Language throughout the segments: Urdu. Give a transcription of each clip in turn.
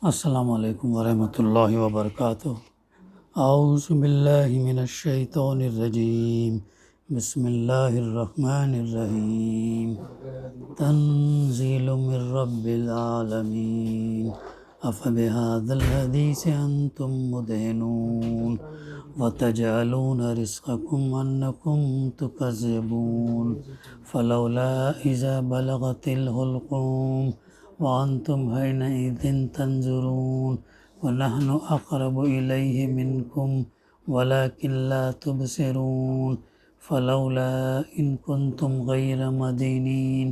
السلام علیکم ورحمۃ اللہ وبرکاتہ۔ اعوذ باللہ من الشیطان الرجیم، بسم اللہ الرحمن الرحیم۔ تنزیل من رب العالمین، افبہذا الحدیث انتم مدہنون، وتجعلون رزقکم انکم تکذبون، فلولا اذا بلغت الحلقوم وأنتم حينئذ تنظرون، ونحن أقرب إليه منكم ولكن لا تبصرون، فلولا إن كنتم غير مدينين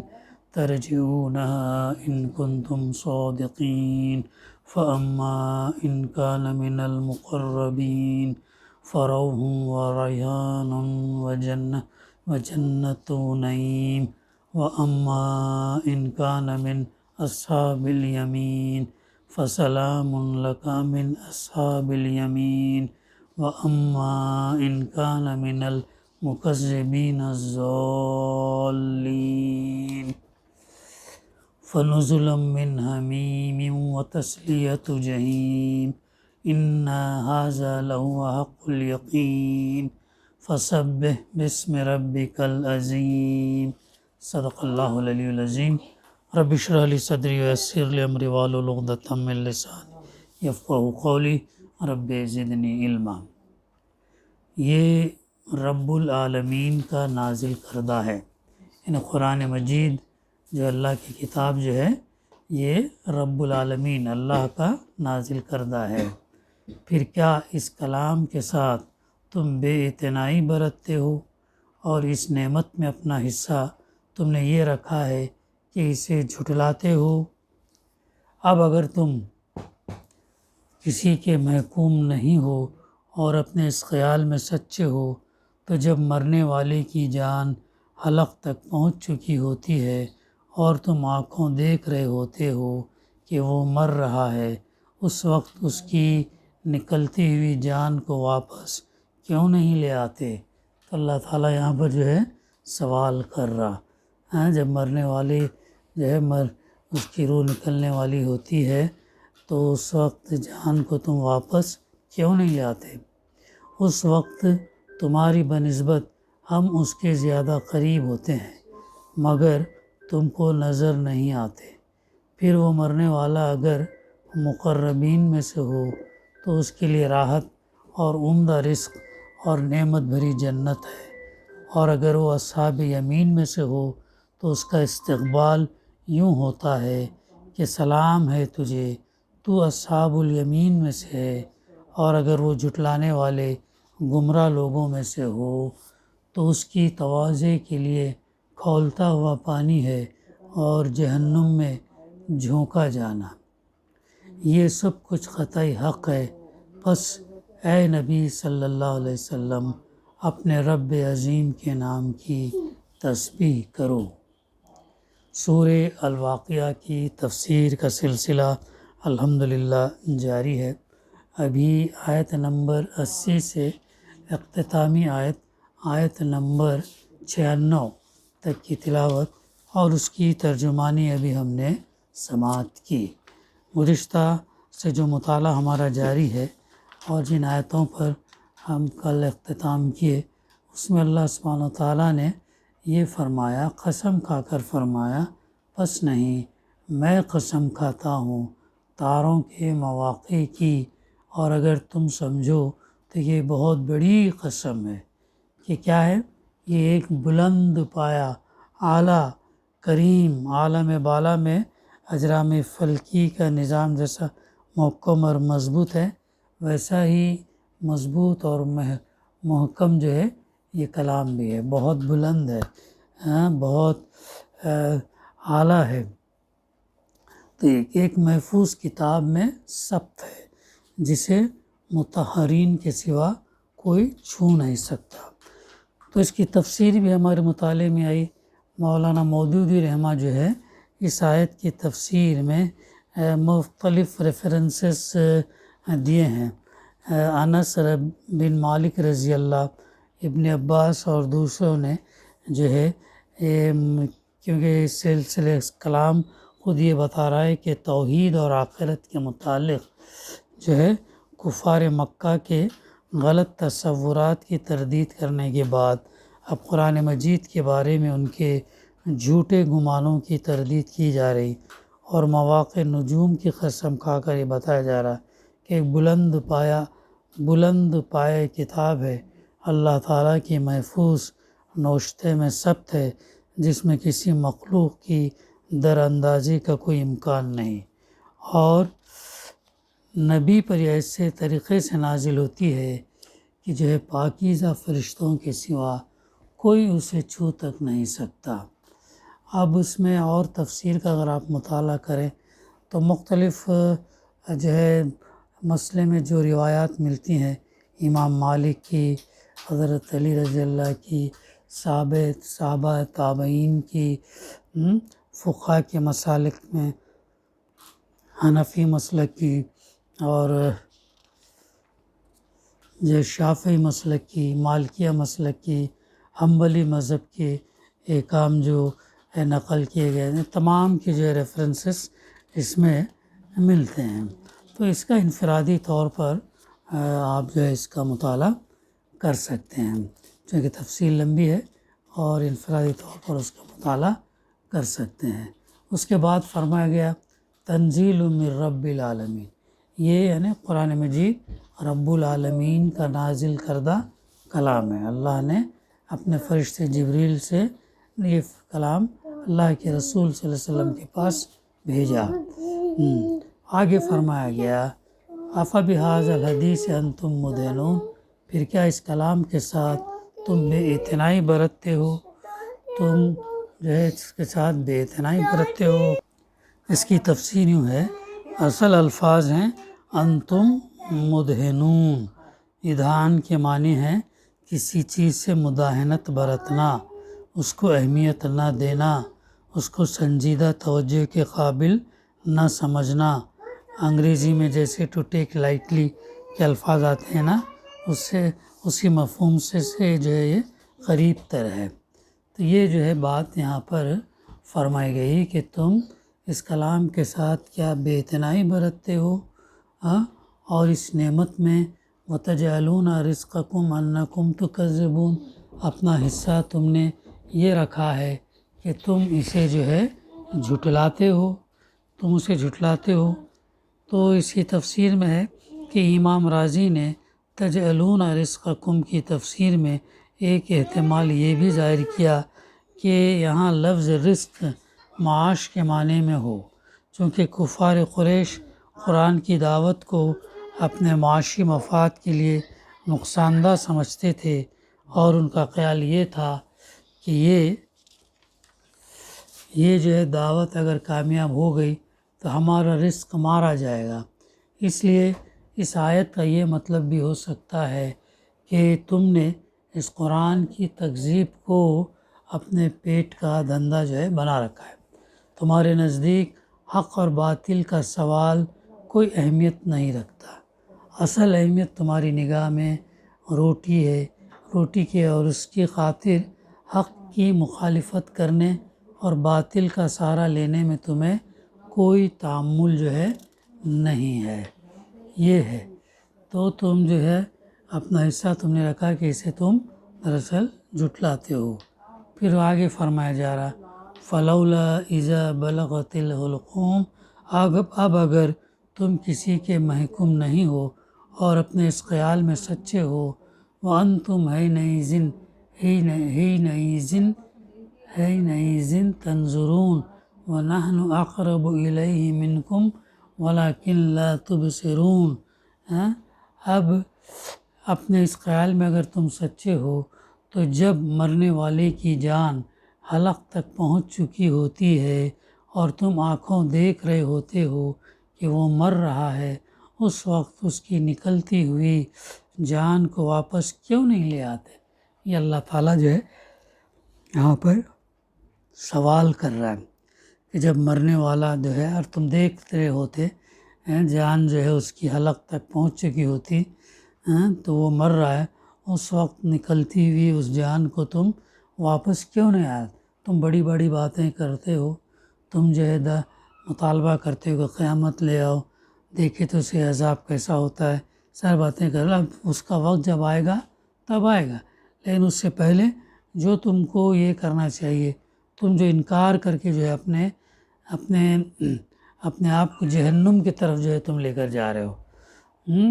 ترجعونها إن كنتم صادقين، فأما إن كان من المقربين فروح وريحان وجنة نعيم، وأما إن كان من أصحاب اليمين فسلام لك من أصحاب اليمين، وأما إن كان من المكذبين الضالين فنزل من حميم وتصلية جحيم، إن هذا لهو حق اليقين، فسبح باسم ربك العظيم۔ صدق اللہ العلی العظیم۔ رب اشرح لی صدری ویسر لی امری واحلل عقدۃ من لسانی یفقہوا قولی، رب زدنی علما۔ یہ رب العالمین کا نازل کردہ ہے، یعنی قرآن مجید جو اللہ کی کتاب جو ہے یہ رب العالمین اللہ کا نازل کردہ ہے۔ پھر کیا اس کلام کے ساتھ تم بے اعتنائی برتتے ہو اور اس نعمت میں اپنا حصہ تم نے یہ رکھا ہے کہ اسے جھٹلاتے ہو؟ اب اگر تم کسی کے محکوم نہیں ہو اور اپنے اس خیال میں سچے ہو تو جب مرنے والے کی جان حلق تک پہنچ چکی ہوتی ہے اور تم آنکھوں دیکھ رہے ہوتے ہو کہ وہ مر رہا ہے، اس وقت اس کی نکلتی ہوئی جان کو واپس کیوں نہیں لے آتے؟ تو اللہ تعالیٰ یہاں پر جو ہے سوال کر رہا ہے، جب مرنے والے جو ہے اس کی روح نکلنے والی ہوتی ہے تو اس وقت جان کو تم واپس کیوں نہیں لے آتے؟ اس وقت تمہاری بنسبت ہم اس کے زیادہ قریب ہوتے ہیں مگر تم کو نظر نہیں آتے۔ پھر وہ مرنے والا اگر مقربین میں سے ہو تو اس کے لیے راحت اور عمدہ رزق اور نعمت بھری جنت ہے، اور اگر وہ اصحاب یمین میں سے ہو تو اس کا استقبال یوں ہوتا ہے کہ سلام ہے تجھے، تو اصحاب الیمین میں سے ہے، اور اگر وہ جھٹلانے والے گمراہ لوگوں میں سے ہو تو اس کی تواضع کے لیے کھولتا ہوا پانی ہے اور جہنم میں جھونکا جانا۔ یہ سب کچھ قطعی حق ہے، پس اے نبی صلی اللہ علیہ وسلم اپنے رب عظیم کے نام کی تسبیح کرو۔ سورہ الواقعہ کی تفسیر کا سلسلہ الحمدللہ جاری ہے۔ ابھی آیت نمبر 80 سے اختتامی آیت نمبر 96 تک کی تلاوت اور اس کی ترجمانی ابھی ہم نے سماعت کی۔ گزشتہ سے جو مطالعہ ہمارا جاری ہے اور جن آیتوں پر ہم کل اختتام کیے، اس میں اللہ سبحانہ و تعالیٰ نے یہ فرمایا، قسم کھا کر فرمایا، پس نہیں میں قسم کھاتا ہوں تاروں کے مواقع کی، اور اگر تم سمجھو تو یہ بہت بڑی قسم ہے کہ کیا ہے، یہ ایک بلند پایا اعلیٰ کریم عالم بالا میں اجرام فلکی کا نظام جیسا محکم اور مضبوط ہے، ویسا ہی مضبوط اور محکم جو ہے یہ کلام بھی ہے، بہت بلند ہے، بہت اعلیٰ ہے۔ تو ایک محفوظ کتاب میں ثبت ہے جسے مطہرین کے سوا کوئی چھو نہیں سکتا۔ تو اس کی تفسیر بھی ہمارے مطالعے میں آئی۔ مولانا مودودی رحمہ جو ہے اس آیت کی تفسیر میں مختلف ریفرنسز دیے ہیں۔ انس بن مالک رضی اللہ، ابن عباس اور دوسروں نے جو ہے کیونکہ اس سلسلے کلام خود یہ بتا رہا ہے کہ توحید اور آخرت کے متعلق جو ہے کفار مکہ کے غلط تصورات کی تردید کرنے کے بعد اب قرآن مجید کے بارے میں ان کے جھوٹے گمانوں کی تردید کی جا رہی، اور مواقع نجوم کی قسم کھا کر یہ بتایا جا رہا کہ ایک بلند پایہ کتاب ہے، اللہ تعالیٰ کی محفوظ نوشتے میں ثبت ہے، جس میں کسی مخلوق کی در اندازی کا کوئی امکان نہیں، اور نبی پر یہ ایسے طریقے سے نازل ہوتی ہے کہ جو ہے پاکیزہ فرشتوں کے سوا کوئی اسے چھو تک نہیں سکتا۔ اب اس میں اور تفسیر کا اگر آپ مطالعہ کریں تو مختلف جو ہے مسئلے میں جو روایات ملتی ہیں، امام مالک کی، حضرت علی رضی اللہ کی، صحابہ تابعین کی، فقہاء کے مسالک میں حنفی مسلک کی، اور جو شافعی مسلک کی، مالکیہ مسلک کی، حنبلی مذہب کے احکام جو نقل کیے گئے ہیں، تمام کی جو ریفرنسز اس میں ملتے ہیں۔ تو اس کا انفرادی طور پر آپ جو ہے اس کا مطالعہ کر سکتے ہیں، چونکہ تفصیل لمبی ہے، اور انفرادی طور پر اس کا مطالعہ کر سکتے ہیں۔ اس کے بعد فرمایا گیا تنزیل من رب العالمین، یہ یعنی قرآن مجید رب العالمین کا نازل کردہ کلام ہے۔ اللہ نے اپنے فرشتے جبریل سے یہ کلام اللہ کے رسول صلی اللہ علیہ وسلم کے پاس بھیجا۔ آگے فرمایا گیا افبہذا الحدیث انتم مدہنون، پھر کیا اس کلام کے ساتھ تم بے اعتنائی برتتے ہو، تم جو ہے اس کے ساتھ بے اعتنائی برتتے ہو۔ اس کی تفسیر یوں ہے، اصل الفاظ ہیں انتم مدہنون، ادھان کے معنی ہیں کسی چیز سے مداہنت برتنا، اس کو اہمیت نہ دینا، اس کو سنجیدہ توجہ کے قابل نہ سمجھنا۔ انگریزی میں جیسے ٹو ٹیک لائٹلی کے الفاظ آتے ہیں نا، اس سے اسی مفہوم سے جو ہے یہ قریب تر ہے۔ تو یہ جو ہے بات یہاں پر فرمائی گئی کہ تم اس کلام کے ساتھ کیا بے اعتنائی برتتے ہو، اور اس نعمت میں وَتَجْعَلُونَ رِزْقَكُمْ أَنَّكُمْ تُكَذِّبُونَ، اپنا حصہ تم نے یہ رکھا ہے کہ تم اسے جو ہے جھٹلاتے ہو، تم اسے جھٹلاتے ہو۔ تو اس کی تفسیر میں ہے کہ امام رازی نے تجعلون رزقکم کی تفسیر میں ایک احتمال یہ بھی ظاہر کیا کہ یہاں لفظ رزق معاش کے معنی میں ہو، چونکہ کفار قریش قرآن کی دعوت کو اپنے معاشی مفاد کے لیے نقصان دہ سمجھتے تھے، اور ان کا خیال یہ تھا کہ یہ جو ہے دعوت اگر کامیاب ہو گئی تو ہمارا رزق مارا جائے گا۔ اس لیے اس آیت کا یہ مطلب بھی ہو سکتا ہے کہ تم نے اس قرآن کی تکذیب کو اپنے پیٹ کا دھندا جو ہے بنا رکھا ہے، تمہارے نزدیک حق اور باطل کا سوال کوئی اہمیت نہیں رکھتا، اصل اہمیت تمہاری نگاہ میں روٹی ہے، روٹی کے اور اس کی خاطر حق کی مخالفت کرنے اور باطل کا سہارا لینے میں تمہیں کوئی تعمل جو ہے نہیں ہے، یہ ہے۔ تو تم جو ہے اپنا حصہ تم نے رکھا کہ اسے تم دراصل جھٹلاتے ہو۔ پھر آگے فرمایا جا رہا فلولا اذا بلغت الحلقوم، اب اگر تم کسی کے محکوم نہیں ہو اور اپنے اس خیال میں سچے ہو، وَأَنْتُمْ حِينَئِذٍ تَنْظُرُونَ وَنَحْنُ أَقْرَبُ إِلَيْهِ مِنْكُمْ وَلَكِنْ لَا تُبْصِرُونَ۔ اب اپنے اس خیال میں اگر تم سچے ہو تو جب مرنے والے کی جان حلق تک پہنچ چکی ہوتی ہے اور تم آنکھوں دیکھ رہے ہوتے ہو کہ وہ مر رہا ہے، اس وقت اس کی نکلتی ہوئی جان کو واپس کیوں نہیں لے آتے؟ یہ اللہ تعالیٰ جو ہے یہاں پر سوال کر رہا ہے کہ جب مرنے والا جو ہے اور تم دیکھ رہے ہوتے جان جو ہے اس کی حلق تک پہنچ چکی ہوتی تو وہ مر رہا ہے، اس وقت نکلتی ہوئی اس جان کو تم واپس کیوں نہیں آئے؟ تم بڑی بڑی باتیں کرتے ہو، تم جو ہے مطالبہ کرتے ہو کہ قیامت لے آؤ، دیکھے تو اسے عذاب کیسا ہوتا ہے، ساری باتیں کر، اب اس کا وقت جب آئے گا تب آئے گا، لیکن اس سے پہلے جو تم کو یہ کرنا چاہیے، تم جو انکار کر کے جو ہے اپنے آپ کو جہنم کی طرف جو ہے تم لے کر جا رہے ہو،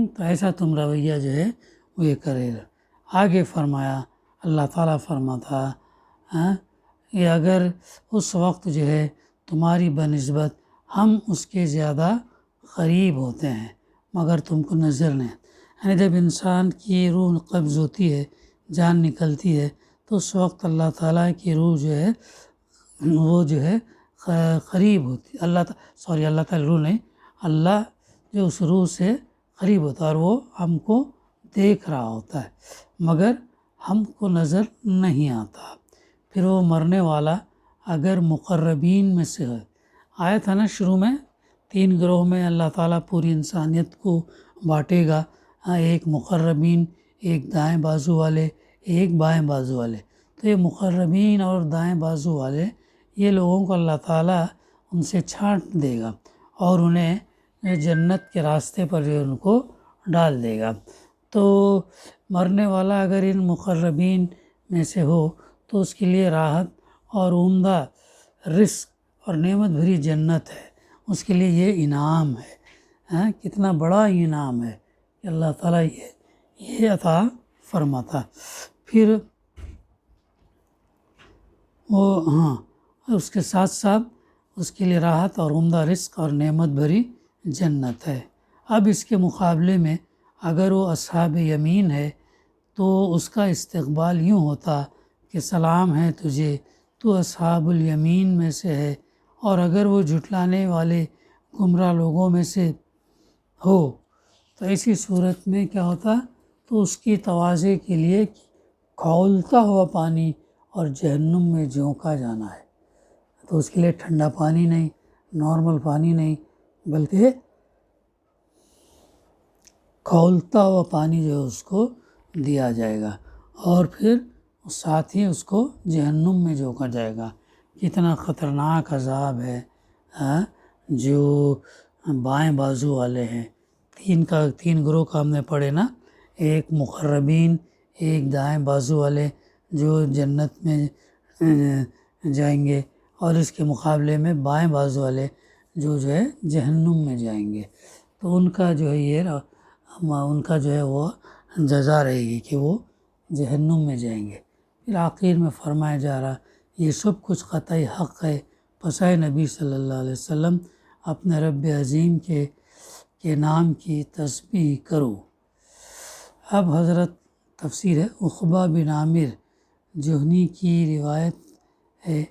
تو ایسا تم رویہ جو ہے وہ یہ کرے گا۔ آگے فرمایا، اللہ تعالیٰ فرماتا یہ اگر اس وقت جو ہے تمہاری بنسبت ہم اس کے زیادہ قریب ہوتے ہیں مگر تم کو نظر نہیں، یعنی جب انسان کی روح قبض ہوتی ہے، جان نکلتی ہے، تو اس وقت اللہ تعالیٰ کی روح جو ہے وہ جو ہے قریب ہوتی ہے، اللہ تعالیٰ روح نہیں، اللہ جو اس روح سے قریب ہوتا ہے اور وہ ہم کو دیکھ رہا ہوتا ہے مگر ہم کو نظر نہیں آتا۔ پھر وہ مرنے والا اگر مقربین میں سے ہے، آیا تھا نا شروع میں 3 گروہ میں اللہ تعالیٰ پوری انسانیت کو بانٹے گا، ایک مقربین، ایک دائیں بازو والے، ایک بائیں بازو والے، تو یہ مقربین اور دائیں بازو والے یہ لوگوں کو اللہ تعالیٰ ان سے چھانٹ دے گا اور انہیں جنت کے راستے پر جو ان کو ڈال دے گا۔ تو مرنے والا اگر ان مقربین میں سے ہو تو اس کے لیے راحت اور عمدہ رزق اور نعمت بھری جنت ہے، اس کے لیے یہ انعام ہے، کتنا بڑا انعام ہے کہ اللہ تعالیٰ یہ عطا فرماتا۔ پھر وہ اس کے ساتھ ساتھ اس کے لیے راحت اور عمدہ رزق اور نعمت بھری جنت ہے۔ اب اس کے مقابلے میں اگر وہ اصحاب یمین ہے تو اس کا استقبال یوں ہوتا کہ سلام ہے تجھے، تو اصحاب الیمین میں سے ہے، اور اگر وہ جھٹلانے والے گمراہ لوگوں میں سے ہو تو ایسی صورت میں کیا ہوتا، تو اس کی تواضع کے لیے کھولتا ہوا پانی اور جہنم میں جھونکا جانا ہے، تو اس کے لیے ٹھنڈا پانی نہیں، نارمل پانی نہیں، بلکہ کھولتا ہوا پانی جو ہے اس کو دیا جائے گا، اور پھر ساتھ ہی اس کو جہنم میں جھونکا جائے گا۔ کتنا خطرناک عذاب ہے جو بائیں بازو والے ہیں، 3 گروہ کا ہم نے پڑھے نا، ایک مقربین، ایک دائیں بازو والے جو جنت میں جائیں گے، اور اس کے مقابلے میں بائیں بازو والے جو ہے جہنم میں جائیں گے، تو ان کا جو ہے ان کا جو ہے وہ جزا رہے گی کہ وہ جہنم میں جائیں گے۔ پھر آخر میں فرمایا جا رہا یہ سب کچھ قطعی حق ہے، پس اے نبی صلی اللہ علیہ وسلم اپنے رب عظیم کے نام کی تسبیح کرو۔ اب حضرت تفسیر ہے عقبہ بن عامر جوہنی کی روایت ہے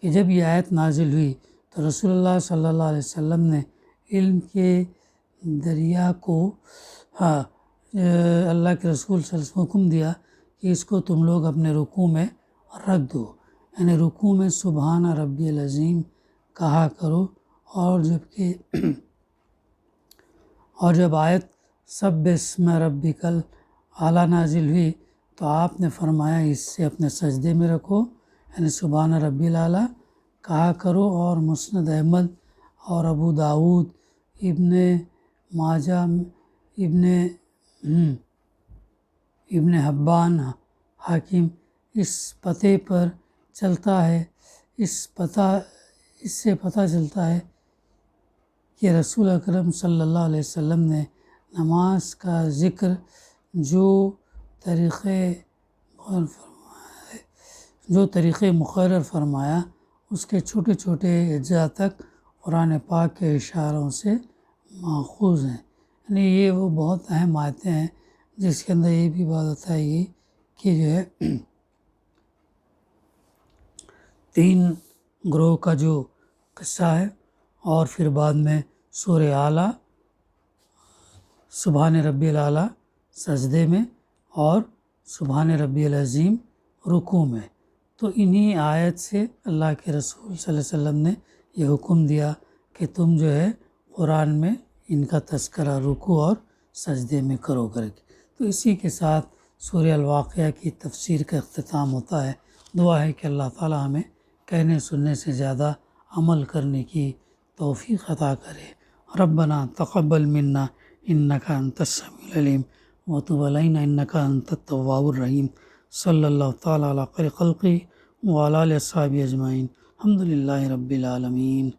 کہ جب یہ آیت نازل ہوئی تو رسول اللہ صلی اللہ علیہ وسلم نے علم کے دریا کو اللہ کے رسول صلی اللہ علیہ وسلم حکم دیا کہ اس کو تم لوگ اپنے رکوع میں رکھ دو، یعنی رکوع میں سبحان ربی العظیم کہا کرو، اور جب آیت سبح اسم ربک الاعلیٰ نازل ہوئی تو آپ نے فرمایا اس سے اپنے سجدے میں رکھو، یعنی سبحان ربی الاعلیٰ کہا کرو، اور مسند احمد اور ابو داود، ابن ماجہ، ابن حبان، حاکم اس پتے پر چلتا ہے، اس سے پتہ چلتا ہے کہ رسول اکرم صلی اللہ علیہ وسلم نے نماز کا ذکر جو طریقے مقرر فرمایا اس کے چھوٹے چھوٹے اجزاء تک قرآن پاک کے اشاروں سے ماخوذ ہیں، یعنی یہ وہ بہت اہم آیتیں ہیں جس کے اندر یہ بھی بات بتائی گئی کہ جو ہے 3 گروہ کا جو قصہ ہے، اور پھر بعد میں سورہ اعلیٰ سبحان ربی الاعلیٰ سجدے میں اور سبحان ربی العظیم رکوع میں، تو انہی آیت سے اللہ کے رسول صلی اللہ علیہ وسلم نے یہ حکم دیا کہ تم جو ہے قرآن میں ان کا تذکرہ رکوع اور سجدے میں کرو کر کے۔ تو اسی کے ساتھ سورہ الواقعہ کی تفسیر کا اختتام ہوتا ہے۔ دعا ہے کہ اللہ تعالیٰ ہمیں کہنے سننے سے زیادہ عمل کرنے کی توفیق عطا کرے۔ ربنا تقبل منا انک انت السمیع العلیم وتب علینا انک انت التواب الرحیم۔ صلی اللہ تعالیٰ علی خیر خلقہ وعلی آلہ وصحبہ اجمعین۔ الحمد للہ رب العالمین۔